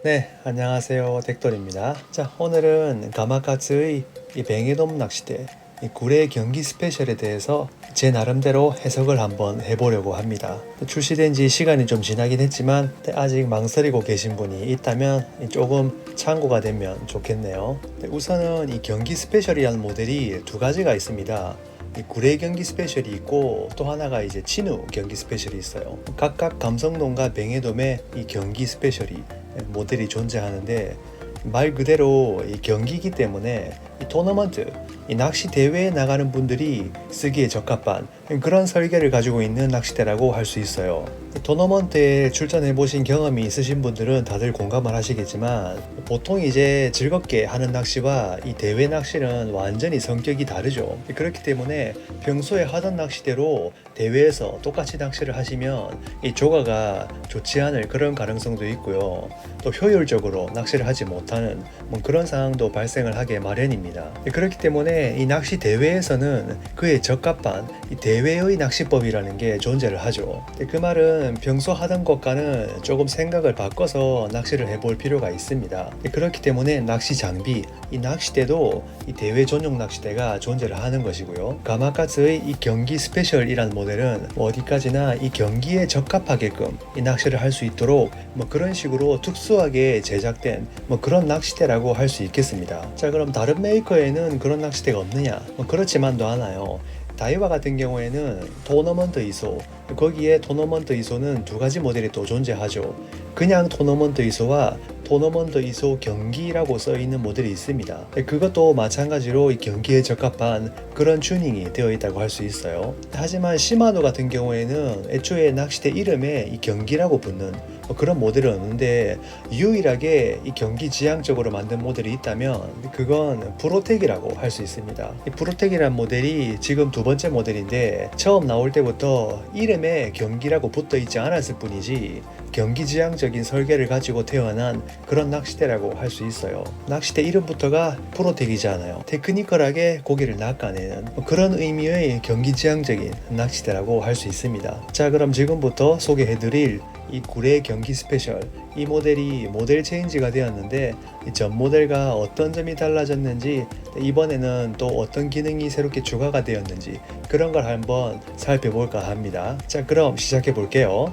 네, 안녕하세요. 덱돌입니다. 자, 오늘은 가마카츠의 이 뱅에돔 낚시대 이 구례 경기 스페셜에 대해서 제 나름대로 해석을 한번 해보려고 합니다. 출시된 지 시간이 좀 지나긴 했지만 아직 망설이고 계신 분이 있다면 조금 참고가 되면 좋겠네요. 우선은 이 경기 스페셜이라는 모델이 두 가지가 있습니다. 이 구례 경기 스페셜이 있고 또 하나가 이제 진우 경기 스페셜이 있어요. 각각 감성돔과 뱅에돔의 이 경기 스페셜이 모델이 존재하는데 말 그대로 이 경기이기 때문에 이 토너먼트, 이 낚시 대회에 나가는 분들이 쓰기에 적합한 그런 설계를 가지고 있는 낚시대라고 할 수 있어요. 토너먼트에 출전해 보신 경험이 있으신 분들은 다들 공감을 하시겠지만 보통 이제 즐겁게 하는 낚시와 이 대회 낚시는 완전히 성격이 다르죠. 그렇기 때문에 평소에 하던 낚시대로 대회에서 똑같이 낚시를 하시면 이 조과가 좋지 않을 그런 가능성도 있고요. 또 효율적으로 낚시를 하지 못하는 그런 상황도 발생을 하게 마련입니다. 그렇기 때문에 이 낚시 대회에서는 그에 적합한 이 대회의 낚시법이라는 게 존재를 하죠. 그 말은 평소 하던 것과는 조금 생각을 바꿔서 낚시를 해볼 필요가 있습니다. 그렇기 때문에 낚시 장비, 이 낚시대도 이 대회 전용 낚시대가 존재를 하는 것이고요. 가마카츠의 이 경기 스페셜이라는 모델은 어디까지나 이 경기에 적합하게끔 이 낚시를 할 수 있도록 그런 식으로 특수하게 제작된 그런 낚시대라고 할 수 있겠습니다. 자, 그럼 다른 메이커에는 그런 낚시대가 없느냐? 그렇지만도 않아요. 다이와 같은 경우에는 토너먼트 이소, 거기에 토너먼트 이소는 두 가지 모델이 또 존재하죠. 그냥 토너먼트 이소와 토너먼트 이소 경기라고 써 있는 모델이 있습니다. 그것도 마찬가지로 이 경기에 적합한 그런 튜닝이 되어 있다고 할 수 있어요. 하지만 시마노 같은 경우에는 애초에 낚시대 이름에 이 경기라고 붙는 그런 모델은 없는데 유일하게 이 경기 지향적으로 만든 모델이 있다면 그건 프로텍이라고 할 수 있습니다. 이 프로텍이라는 모델이 지금 두 번째 모델인데 처음 나올 때부터 이름에 경기라고 붙어 있지 않았을 뿐이지 경기 지향적인 설계를 가지고 태어난 그런 낚시대라고 할 수 있어요. 낚시대 이름부터가 프로텍이잖아요. 테크니컬하게 고기를 낚아내는 그런 의미의 경기 지향적인 낚시대라고 할 수 있습니다. 자, 그럼 지금부터 소개해드릴 이 구례 경기 스페셜, 이 모델이 모델 체인지가 되었는데 이 전 모델과 어떤 점이 달라졌는지, 이번에는 또 어떤 기능이 새롭게 추가가 되었는지 그런 걸 한번 살펴볼까 합니다. 자, 그럼 시작해 볼게요.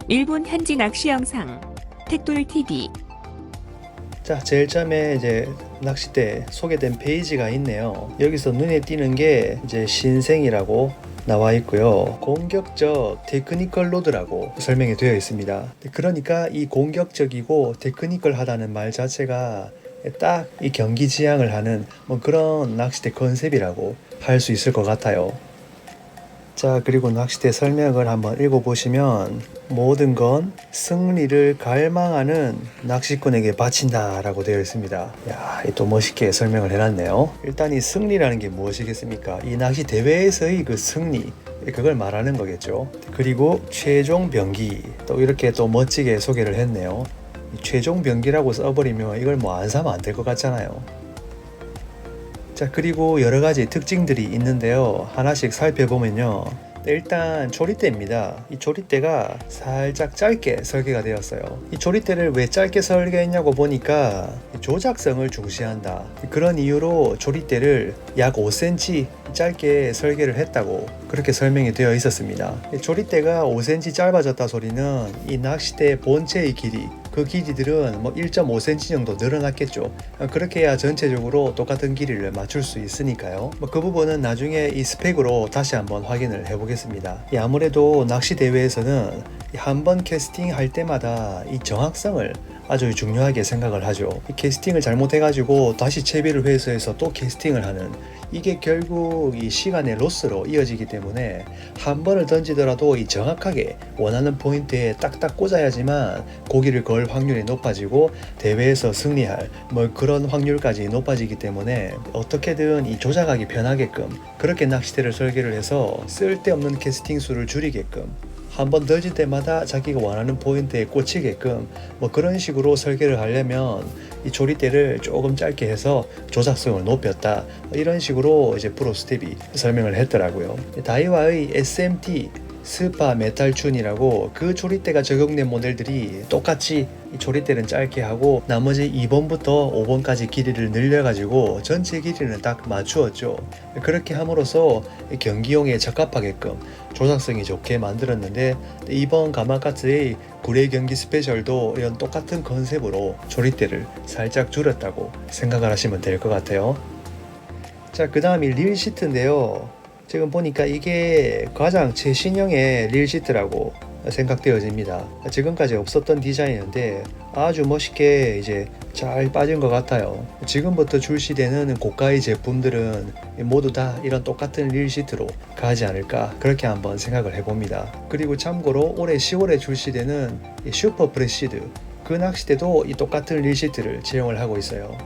일본 현지 낚시 영상 택돌TV. 자, 제일 처음에 이제 낚싯대 소개된 페이지가 있네요. 여기서 눈에 띄는 게 이제 신생이라고 나와 있고요. 공격적 테크니컬 로드라고 설명이 되어 있습니다. 그러니까 이 공격적이고 테크니컬하다는 말 자체가 딱 이 경기 지향을 하는 그런 낚싯대 컨셉이라고 할 수 있을 것 같아요. 자, 그리고 낚싯대 설명을 한번 읽어보시면 모든 건 승리를 갈망하는 낚시꾼에게 바친다 라고 되어 있습니다. 야, 또 멋있게 설명을 해놨네요. 일단 이 승리라는 게 무엇이겠습니까? 이 낚시 대회에서의 그 승리, 그걸 말하는 거겠죠. 그리고 최종 병기, 또 이렇게 또 멋지게 소개를 했네요. 최종 병기라고 써버리면 이걸 안 사면 안 될 것 같잖아요. 자, 그리고 여러 가지 특징들이 있는데요. 하나씩 살펴보면요. 일단 조립대입니다. 이 조립대가 살짝 짧게 설계가 되었어요. 이 조립대를 왜 짧게 설계했냐고 보니까 조작성을 중시한다. 그런 이유로 조립대를 약 5cm 짧게 설계를 했다고 그렇게 설명이 되어 있었습니다. 조립대가 5cm 짧아졌다 소리는 이 낚싯대 본체의 길이, 그 길이들은 1.5cm 정도 늘어났겠죠. 그렇게 해야 전체적으로 똑같은 길이를 맞출 수 있으니까요. 그 부분은 나중에 이 스펙으로 다시 한번 확인을 해보겠습니다. 아무래도 낚시 대회에서는 한번 캐스팅 할 때마다 이 정확성을 아주 중요하게 생각을 하죠. 이 캐스팅을 잘못해가지고 다시 채비를 회수해서 또 캐스팅을 하는, 이게 결국 이 시간의 로스로 이어지기 때문에 한 번을 던지더라도 이 정확하게 원하는 포인트에 딱딱 꽂아야지만 고기를 걸 확률이 높아지고 대회에서 승리할 그런 확률까지 높아지기 때문에 어떻게든 이 조작하기 편하게끔 그렇게 낚싯대를 설계를 해서 쓸데없는 캐스팅 수를 줄이게끔 한 번 던질 때마다 자기가 원하는 포인트에 꽂히게끔 그런 식으로 설계를 하려면 이 조립대를 조금 짧게 해서 조작성을 높였다, 이런 식으로 이제 프로 스텝이 설명을 했더라고요. 다이와의 SMT 스파 메탈춘이라고 그 조리대가 적용된 모델들이 똑같이 이 조리대는 짧게 하고 나머지 2번부터 5번까지 길이를 늘려가지고 전체 길이는 딱 맞추었죠. 그렇게 함으로써 경기용에 적합하게끔 조작성이 좋게 만들었는데, 이번 가마카츠의 구레 경기 스페셜도 이런 똑같은 컨셉으로 조리대를 살짝 줄였다고 생각을 하시면 될 것 같아요. 자, 그 다음이 릴 시트인데요. 지금 보니까 이게 가장 최신형의 릴 시트라고 생각되어집니다. 지금까지 없었던 디자인인데 아주 멋있게 이제 잘 빠진 것 같아요. 지금부터 출시되는 고가의 제품들은 모두 다 이런 똑같은 릴 시트로 가지 않을까, 그렇게 한번 생각을 해봅니다. 그리고 참고로 올해 10월에 출시되는 이 슈퍼 프레시드, 그 낚싯대도 이 똑같은 릴 시트를 채용을 하고 있어요.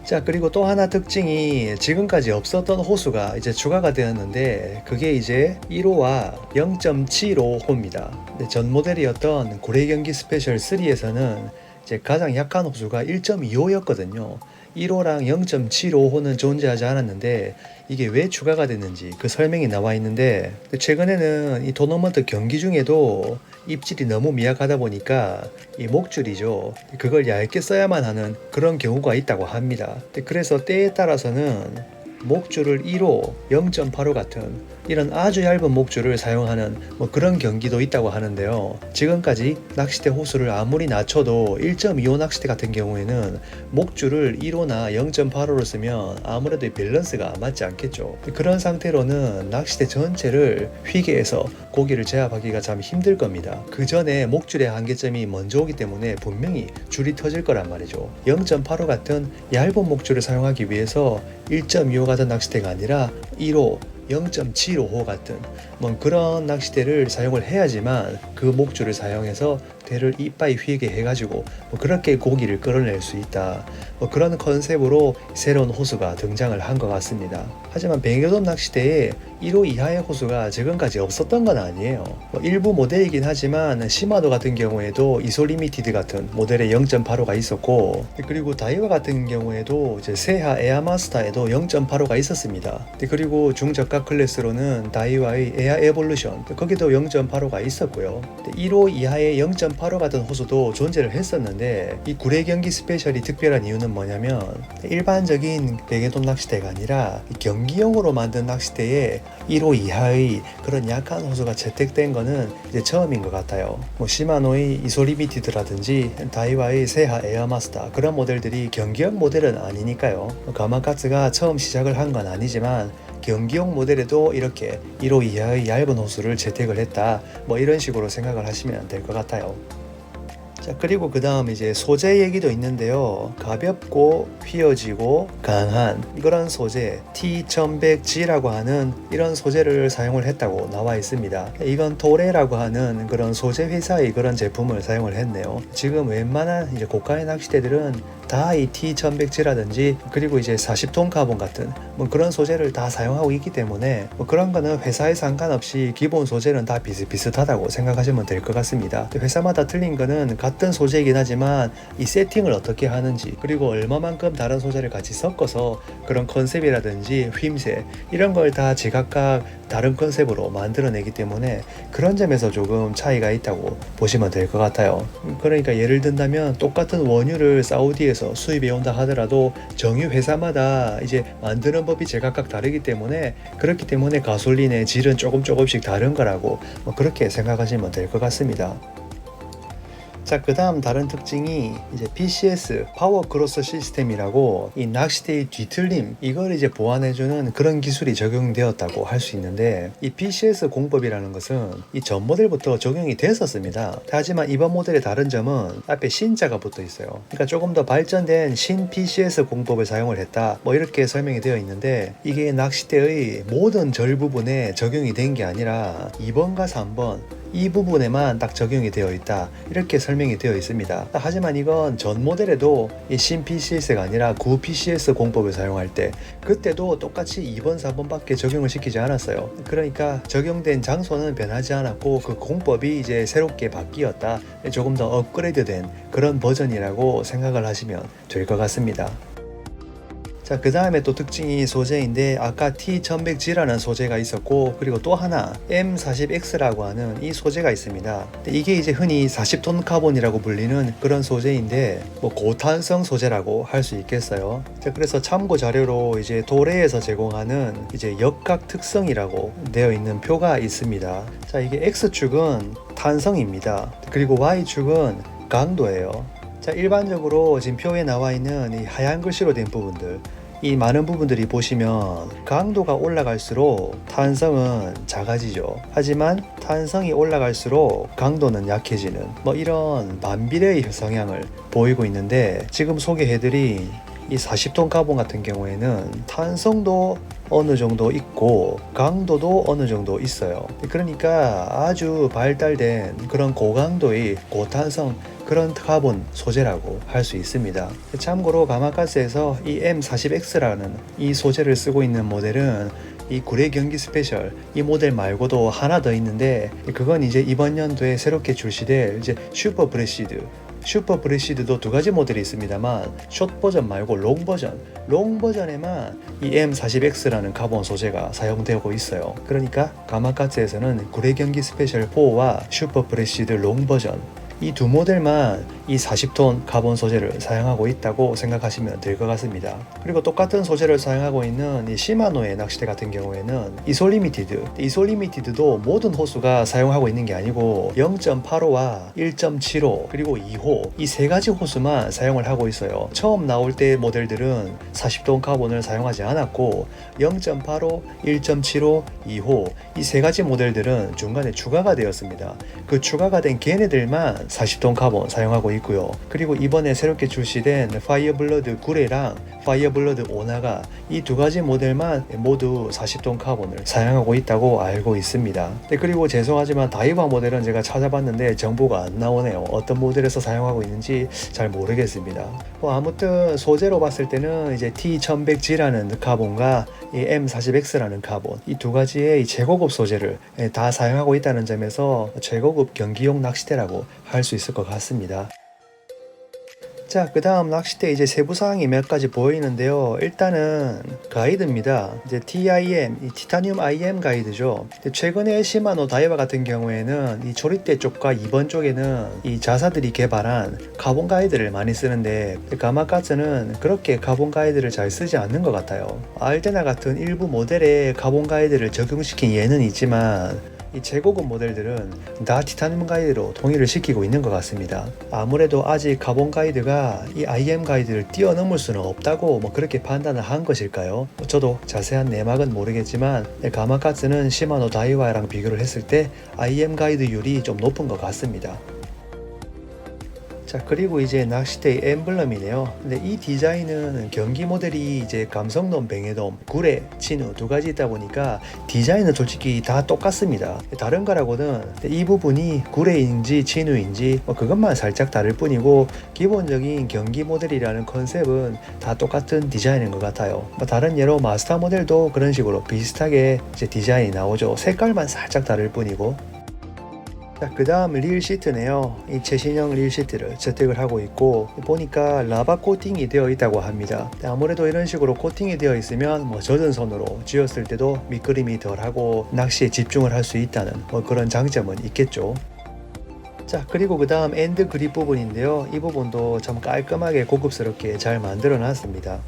자, 그리고 또 하나 특징이 지금까지 없었던 호수가 이제 추가가 되었는데, 그게 이제 1호와 0.75호입니다. 전 모델이었던 고래 경기 스페셜 3에서는 이제 가장 약한 호수가 1.25였거든요. 1호랑 0.75호는 존재하지 않았는데 이게 왜 추가가 됐는지 그 설명이 나와 있는데, 최근에는 이 토너먼트 경기 중에도 입질이 너무 미약하다 보니까 이 목줄이죠, 그걸 얇게 써야만 하는 그런 경우가 있다고 합니다. 그래서 때에 따라서는 목줄을 1호, 0.85 같은 이런 아주 얇은 목줄을 사용하는 그런 경기도 있다고 하는데요. 지금까지 낚싯대 호수를 아무리 낮춰도 1.25 낚싯대 같은 경우에는 목줄을 1호나 0.85로 쓰면 아무래도 밸런스가 맞지 않겠죠. 그런 상태로는 낚싯대 전체를 휘게 해서 고기를 제압하기가 참 힘들 겁니다. 그 전에 목줄의 한계점이 먼저 오기 때문에 분명히 줄이 터질 거란 말이죠. 0.85 같은 얇은 목줄을 사용하기 위해서 1.25 같은 낚싯대가 아니라 1호, 0.75호 같은 그런 낚싯대를 사용을 해야지만 그 목줄을 사용해서 대를 이빠이 휘게 해가지고 그렇게 고기를 끌어낼 수 있다, 그런 컨셉으로 새로운 호수가 등장을 한 것 같습니다. 하지만 뱅에돔 낚싯대에 1호 이하의 호수가 지금까지 없었던 건 아니에요. 일부 모델이긴 하지만 시마도 같은 경우에도 이소 리미티드 같은 모델에 0.85가 있었고, 그리고 다이와 같은 경우에도 이제 세하 에어마스터에도 0.85가 있었습니다. 그리고 중저가 클래스로는 다이와의 에어 에볼루션, 거기도 0.85가 있었고요. 1호 이하의 0.85 같은 호수도 존재를 했었는데, 이 구레 경기 스페셜이 특별한 이유는 뭐냐면 일반적인 뱅에돔 낚싯대가 아니라 경기용으로 만든 낚싯대에 1호 이하의 그런 약한 호수가 채택된 거는 이제 처음인 것 같아요. 시마노의 이소 리미티드라든지 다이와의 세하 에어마스터, 그런 모델들이 경기용 모델은 아니니까요. 가마카츠가 처음 시작을 한 건 아니지만 경기용 모델에도 이렇게 1호 이하의 얇은 호수를 채택을 했다, 이런 식으로 생각을 하시면 될 것 같아요. 자, 그리고 그 다음 이제 소재 얘기도 있는데요. 가볍고 휘어지고 강한 그런 소재 T1100G라고 하는 이런 소재를 사용을 했다고 나와 있습니다. 이건 토레라고 하는 그런 소재 회사의 그런 제품을 사용을 했네요. 지금 웬만한 이제 고가의 낚싯대들은 다 이 T1100G라든지 그리고 이제 40톤 카본 같은 그런 소재를 다 사용하고 있기 때문에 그런 거는 회사에 상관없이 기본 소재는 다 비슷비슷하다고 생각하시면 될 것 같습니다. 회사마다 틀린 거는 같은 소재이긴 하지만 이 세팅을 어떻게 하는지, 그리고 얼마만큼 다른 소재를 같이 섞어서 그런 컨셉이라든지 휘임새 이런 걸 다 제각각 다른 컨셉으로 만들어내기 때문에 그런 점에서 조금 차이가 있다고 보시면 될 것 같아요. 그러니까 예를 든다면 똑같은 원유를 사우디에서 수입해 온다 하더라도 정유 회사마다 이제 만드는 법이 제각각 다르기 때문에, 그렇기 때문에 가솔린의 질은 조금씩 다른 거라고 그렇게 생각하시면 될 것 같습니다. 자, 그 다음 다른 특징이 이제 PCS 파워 크로스 시스템이라고 이 낚싯대의 뒤틀림 이걸 이제 보완해주는 그런 기술이 적용되었다고 할 수 있는데, 이 PCS 공법이라는 것은 이 전 모델부터 적용이 됐었습니다. 하지만 이번 모델의 다른 점은 앞에 신자가 붙어 있어요. 그러니까 조금 더 발전된 신 PCS 공법을 사용을 했다, 이렇게 설명이 되어 있는데, 이게 낚싯대의 모든 절 부분에 적용이 된 게 아니라 2번과 3번 이 부분에만 딱 적용이 되어 있다, 이렇게 설명이 되어 있습니다. 하지만 이건 전 모델에도 이 신 PCS가 아니라 구 PCS 공법을 사용할 때 그때도 똑같이 2번, 4번밖에 적용을 시키지 않았어요. 그러니까 적용된 장소는 변하지 않았고 그 공법이 이제 새롭게 바뀌었다, 조금 더 업그레이드된 그런 버전이라고 생각을 하시면 될 것 같습니다. 자, 그 다음에 또 특징이 소재인데 아까 T1100G라는 소재가 있었고 그리고 또 하나 M40X라고 하는 이 소재가 있습니다. 이게 이제 흔히 40톤 카본이라고 불리는 그런 소재인데 뭐 고탄성 소재라고 할 수 있겠어요. 자, 그래서 참고 자료로 이제 도래에서 제공하는 이제 역학 특성이라고 되어 있는 표가 있습니다. 자, 이게 X축은 탄성입니다. 그리고 Y축은 강도예요. 자, 일반적으로 지금 표에 나와 있는 이 하얀 글씨로 된 부분들, 이 많은 부분들이 보시면 강도가 올라갈수록 탄성은 작아지죠. 하지만 탄성이 올라갈수록 강도는 약해지는 뭐 이런 반비례의 성향을 보이고 있는데, 지금 소개해드린 이 40톤 카본 같은 경우에는 탄성도 어느 정도 있고 강도도 어느 정도 있어요. 그러니까 아주 발달된 그런 고강도의 고탄성 그런 카본 소재라고 할 수 있습니다. 참고로 가마가스에서 이 M40X라는 이 소재를 쓰고 있는 모델은 이 구례 경기 스페셜 이 모델 말고도 하나 더 있는데, 그건 이제 이번 연도에 새롭게 출시될 이제 슈퍼 브레시드도 두 가지 모델이 있습니다만 숏 버전 말고 롱 버전에만 이 M40X라는 카본 소재가 사용되고 있어요. 그러니까 가마가츠에서는 구례 경기 스페셜 4와 슈퍼 브레시드 롱 버전 이 두 모델만 이 40톤 카본 소재를 사용하고 있다고 생각하시면 될 것 같습니다. 그리고 똑같은 소재를 사용하고 있는 이 시마노의 낚싯대 같은 경우에는 이솔리미티드도 모든 호수가 사용하고 있는 게 아니고 0.85와 1.75 그리고 2호 이 세 가지 호수만 사용을 하고 있어요. 처음 나올 때 모델들은 40톤 카본을 사용하지 않았고 0.85, 1.75, 2호 이 세 가지 모델들은 중간에 추가가 되었습니다. 그 추가가 된 걔네들만 40톤 카본 사용하고 있고요. 그리고 이번에 새롭게 출시된 파이어블러드 구레랑 파이어블러드 오나가 이 두 가지 모델만 모두 40톤 카본을 사용하고 있다고 알고 있습니다. 그리고 죄송하지만 다이와 모델은 제가 찾아봤는데 정보가 안 나오네요. 어떤 모델에서 사용하고 있는지 잘 모르겠습니다. 아무튼 소재로 봤을 때는 이제 T1100G라는 카본과 이 M40X라는 카본 이 두 가지의 최고급 소재를 다 사용하고 있다는 점에서 최고급 경기용 낚싯대라고 할 수 있을 것 같습니다. 자, 그 다음 낚싯대 이제 세부사항이 몇 가지 보이는데요. 일단은 가이드입니다. 이제 TIM, 이 티타늄 IM 가이드죠. 최근에 시마노 다이와 같은 경우에는 이 조립대 쪽과 2번 쪽에는 이 자사들이 개발한 카본 가이드를 많이 쓰는데, 가마가츠는 그렇게 카본 가이드를 잘 쓰지 않는 것 같아요. 알데나 같은 일부 모델에 카본 가이드를 적용시킨 예는 있지만 이 최고급 모델들은 다 티타늄 가이드로 통일을 시키고 있는 것 같습니다. 아무래도 아직 카본 가이드가 이 IM 가이드를 뛰어넘을 수는 없다고 그렇게 판단을 한 것일까요? 저도 자세한 내막은 모르겠지만 가마가츠는 시마노 다이와랑 비교를 했을 때 IM 가이드율이 좀 높은 것 같습니다. 자, 그리고 이제 낚싯대의 엠블럼이네요. 근데 이 디자인은 경기 모델이 이제 감성돔, 뱅에돔, 구레, 진우 두 가지 있다 보니까 디자인은 솔직히 다 똑같습니다. 다른 거라고는 이 부분이 구레인지 진우인지 그것만 살짝 다를 뿐이고 기본적인 경기 모델이라는 컨셉은 다 똑같은 디자인인 것 같아요. 다른 예로 마스터 모델도 그런 식으로 비슷하게 이제 디자인이 나오죠. 색깔만 살짝 다를 뿐이고. 자, 그 다음 릴 시트네요. 이 최신형 릴 시트를 채택을 하고 있고 보니까 라바 코팅이 되어 있다고 합니다. 아무래도 이런 식으로 코팅이 되어 있으면 젖은 손으로 쥐었을 때도 미끄럼이 덜하고 낚시에 집중을 할 수 있다는 그런 장점은 있겠죠. 자, 그리고 그 다음 엔드 그립 부분인데요. 이 부분도 참 깔끔하게 고급스럽게 잘 만들어 놨습니다.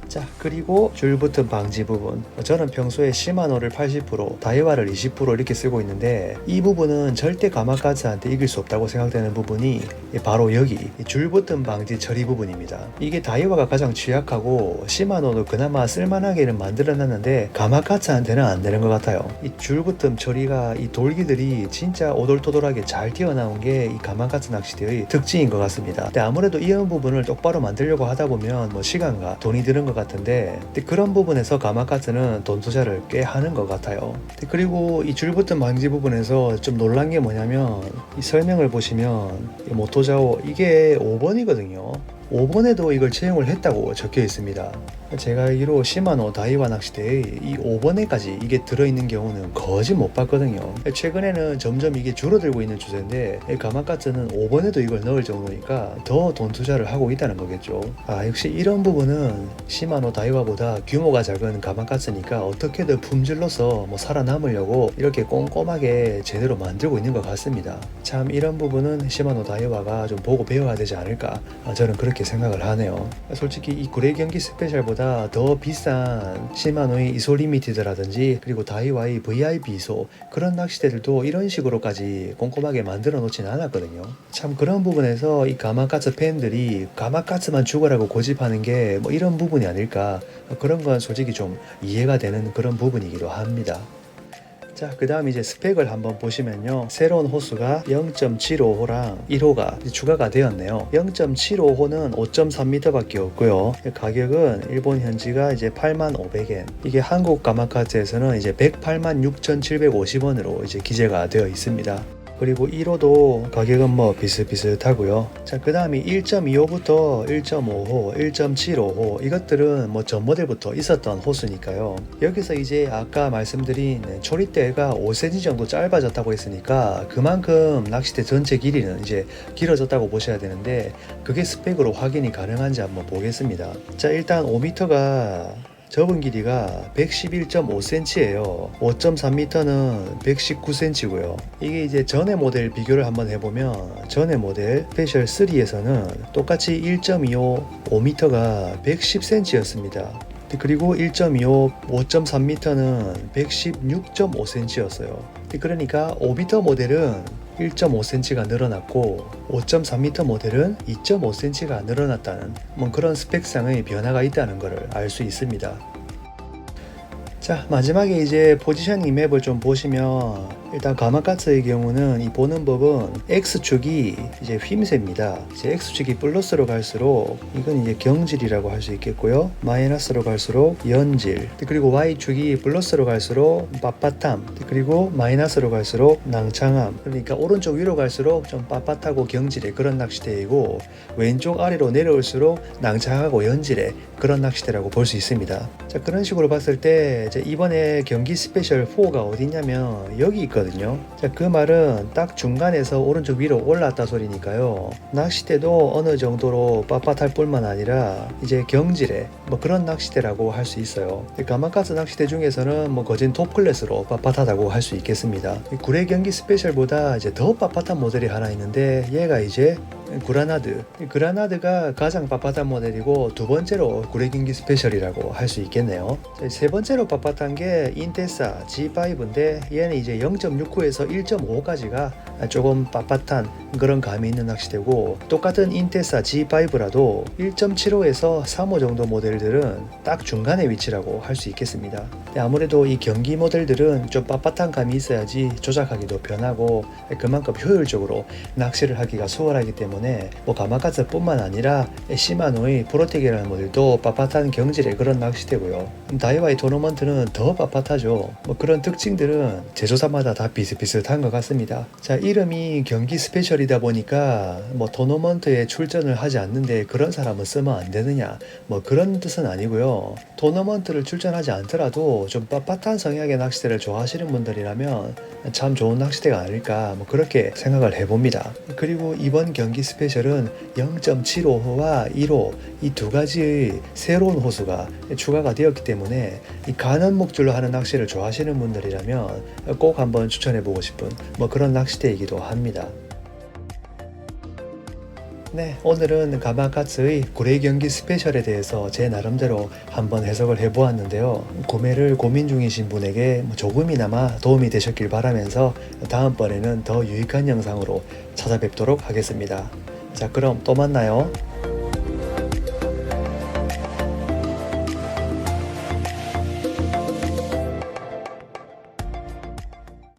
자, 그리고 줄붙음 방지 부분, 저는 평소에 시마노를 80%, 다이와를 20% 이렇게 쓰고 있는데 이 부분은 절대 가마가츠한테 이길 수 없다고 생각되는 부분이 바로 여기 이 줄붙음 방지 처리 부분입니다. 이게 다이와가 가장 취약하고 시마노도 그나마 쓸만하게는 만들어 놨는데 가마가츠한테는 안 되는 것 같아요. 이 줄붙음 처리가 이 돌기들이 진짜 오돌토돌하게 잘 튀어나온 게 이 가마가츠 낚시대의 특징인 것 같습니다. 근데 아무래도 이런 부분을 똑바로 만들려고 하다 보면 시간과 돈이 드는 것 같은데 그런 부분에서 가마가츠는 돈 투자를 꽤 하는 것 같아요. 그리고 이 줄붙음 방지 부분에서 좀 놀란 게 뭐냐면 이 설명을 보시면 이 모토자오 이게 5번이거든요. 5번에도 이걸 채용을 했다고 적혀 있습니다. 제가 알기로 시마노 다이와 낚시대의 이 5번에까지 이게 들어있는 경우는 거의 못 봤거든요. 최근에는 점점 이게 줄어들고 있는 추세인데 가마가츠는 5번에도 이걸 넣을 정도니까 더 돈 투자를 하고 있다는 거겠죠. 역시 이런 부분은 시마노 다이와보다 규모가 작은 가마가츠니까 어떻게든 품질로서 뭐 살아남으려고 이렇게 꼼꼼하게 제대로 만들고 있는 것 같습니다. 참 이런 부분은 시마노 다이와가 좀 보고 배워야 되지 않을까, 저는 그렇게 생각을 하네요. 솔직히 이 구레 경기 스페셜보다 더 비싼 시마노의 이소 리미티드라든지 그리고 다이와의 VIP 이소, 그런 낚시대들도 이런 식으로까지 꼼꼼하게 만들어 놓지는 않았거든요. 참 그런 부분에서 이 가마가츠 팬들이 가마가츠만 죽어라고 고집하는 게 뭐 이런 부분이 아닐까, 그런 건 솔직히 좀 이해가 되는 그런 부분이기도 합니다. 자, 그 다음 이제 스펙을 한번 보시면요, 새로운 호수가 0.75호랑 1호가 추가가 되었네요. 0.75호는 5.3m 밖에 없고요. 가격은 일본 현지가 이제 85,500엔, 이게 한국 가마카츠에서는 이제 1,086,750원으로 이제 기재가 되어 있습니다. 그리고 1호도 가격은 뭐 비슷비슷하고요. 자, 그 다음이 1.25부터 1.5호, 1.75호, 이것들은 뭐 전 모델부터 있었던 호수니까요. 여기서 이제 아까 말씀드린 초리대가 5cm 정도 짧아졌다고 했으니까 그만큼 낚싯대 전체 길이는 이제 길어졌다고 보셔야 되는데, 그게 스펙으로 확인이 가능한지 한번 보겠습니다. 자, 일단 5m가 접은 길이가 111.5cm예요. 5.3m는 119cm고요. 이게 이제 전의 모델 비교를 한번 해보면, 전의 모델 스페셜 3에서는 똑같이 1.25 5m가 110cm였습니다. 그리고 1.25 5.3m는 116.5cm였어요. 그러니까 5m 모델은 1.5cm가 늘어났고 5.3m 모델은 2.5cm가 늘어났다는 뭐 그런 스펙상의 변화가 있다는 것을 알 수 있습니다. 자, 마지막에 이제 포지셔닝 맵을 좀 보시면, 일단 가마가츠의 경우는 이 보는 법은 X축이 이제 휘임새입니다. 이제 X축이 플러스로 갈수록 이건 이제 경질이라고 할 수 있겠고요. 마이너스로 갈수록 연질, 그리고 Y축이 플러스로 갈수록 빳빳함, 그리고 마이너스로 갈수록 낭창함. 그러니까 오른쪽 위로 갈수록 좀 빳빳하고 경질의 그런 낚시대이고, 왼쪽 아래로 내려올수록 낭창하고 연질의 그런 낚시대라고 볼 수 있습니다. 자, 그런 식으로 봤을 때 이번에 경기 스페셜 4가 어디냐면 여기 있거든요. 자, 그 말은 딱 중간에서 오른쪽 위로 올랐다 소리니까요. 낚싯대도 어느 정도로 빳빳할 뿐만 아니라 이제 경질의 뭐 그런 낚싯대라고 할 수 있어요. 가마가츠 낚싯대 중에서는 뭐 거진 톱 클래스로 빳빳하다고 할 수 있겠습니다. 구레 경기 스페셜보다 이제 더 빳빳한 모델이 하나 있는데, 얘가 이제 그라나드. 그라나드가 가장 빳빳한 모델이고, 두 번째로 구레 경기 스페셜이라고 할 수 있겠네요. 세 번째로 빳빳한 게 인테사 G5인데, 얘는 이제 0.69에서 1.5까지가 조금 빳빳한 그런 감이 있는 낚시대고, 똑같은 인테사 G5라도 1.75에서 3호 정도 모델들은 딱 중간의 위치라고 할 수 있겠습니다. 아무래도 이 경기 모델들은 좀 빳빳한 감이 있어야지 조작하기도 편하고 그만큼 효율적으로 낚시를 하기가 수월하기 때문에 뭐 가마가츠 뿐만 아니라 시마노의 프로텍이라는 모델도 빳빳한 경질의 그런 낚시대고요. 다이와의 토너먼트는 더 빳빳하죠. 뭐 그런 특징들은 제조사마다 다 비슷비슷한 것 같습니다. 자, 이름이 경기 스페셜이다 보니까 뭐 토너먼트에 출전을 하지 않는데 그런 사람은 쓰면 안 되느냐, 뭐 그런 뜻은 아니고요. 토너먼트를 출전하지 않더라도 좀 빳빳한 성향의 낚시대를 좋아하시는 분들이라면 참 좋은 낚시대가 아닐까, 뭐 그렇게 생각을 해봅니다. 그리고 이번 경기 스페셜은 0.75호와 1호 이 두 가지의 새로운 호수가 추가가 되었기 때문에 이 가는 목줄로 하는 낚시를 좋아하시는 분들이라면 꼭 한번 추천해보고 싶은 뭐 그런 낚시대이기도 합니다. 네, 오늘은 가마가츠의 구레 경기 스페셜에 대해서 제 나름대로 한번 해석을 해보았는데요. 구매를 고민 중이신 분에게 조금이나마 도움이 되셨길 바라면서 다음번에는 더 유익한 영상으로 찾아뵙도록 하겠습니다. 자, 그럼 또 만나요.